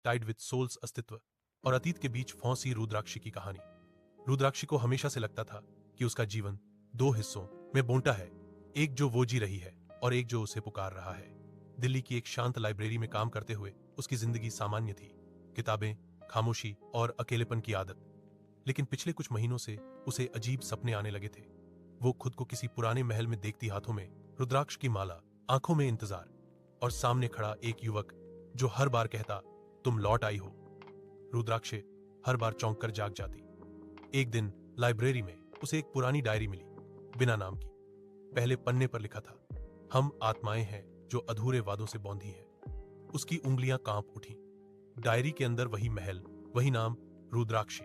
Tied with souls अस्तित्व और अतीत के बीच फौसी रुद्राक्षी की कहानी। रुद्राक्षी को हमेशा से लगता था कि उसका जीवन दो हिस्सों में बंटा है, एक जो वो जी रही है और एक जो उसे पुकार रहा है। दिल्ली की एक शांत लाइब्रेरी में काम करते हुए उसकी जिंदगी सामान्य थी, किताबें, खामोशी और अकेलेपन की आदत। लेकिन पिछले कुछ महीनों से उसे अजीब सपने आने लगे थे। वो खुद को किसी पुराने महल में देखती, हाथों में रुद्राक्ष की माला, आंखों में इंतजार, और सामने खड़ा एक युवक जो हर बार कहता, तुम लौट आई हो। रुद्राक्ष हर बार चौंक कर जाग जाती। एक दिन लाइब्रेरी में उसे एक पुरानी डायरी मिली, बिना नाम की। पहले पन्ने पर लिखा था, हम आत्माएं हैं जो अधूरे वादों से बौंधी हैं। उसकी उंगलियां कांप उठी। डायरी के अंदर वही महल, वही नाम, रुद्राक्षी,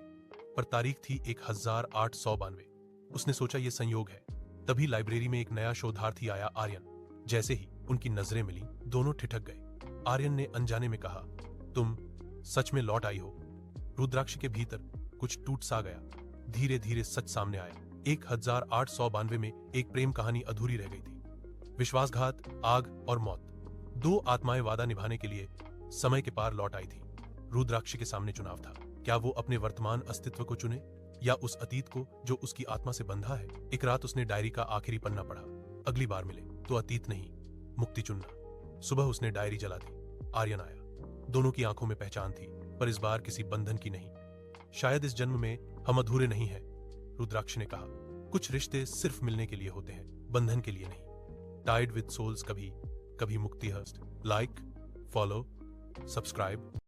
पर तारीख थी 1892। उसने सोचा ये संयोग है। तभी लाइब्रेरी में एक नया शोधार्थी आया, आर्यन। जैसे ही उनकी नजरें मिली, दोनों ठिठक गए। आर्यन ने अनजाने में कहा, तुम सच में लौट आई हो। रुद्राक्ष के भीतर कुछ टूट सा गया। धीरे धीरे सच सामने आया। 1892 में एक प्रेम कहानी अधूरी रह गई थी। विश्वासघात, आग और मौत, दो आत्माएं वादा निभाने के लिए समय के पार लौट आई थी। रुद्राक्ष के सामने चुनाव था, क्या वो अपने वर्तमान अस्तित्व को चुने या उस अतीत को जो उसकी आत्मा से बंधा है। एक रात उसने डायरी का आखिरी पन्ना पढ़ा, अगली बार मिले तो अतीत नहीं, मुक्ति चुनना। सुबह उसने डायरी जला दी। आर्यन आया। दोनों की आंखों में पहचान थी, पर इस बार किसी बंधन की नहीं। शायद इस जन्म में हम अधूरे नहीं हैं, रुद्राक्ष ने कहा। कुछ रिश्ते सिर्फ मिलने के लिए होते हैं, बंधन के लिए नहीं। टाइड विद सोल्स, कभी कभी मुक्ति हस्ट। Like, follow, subscribe.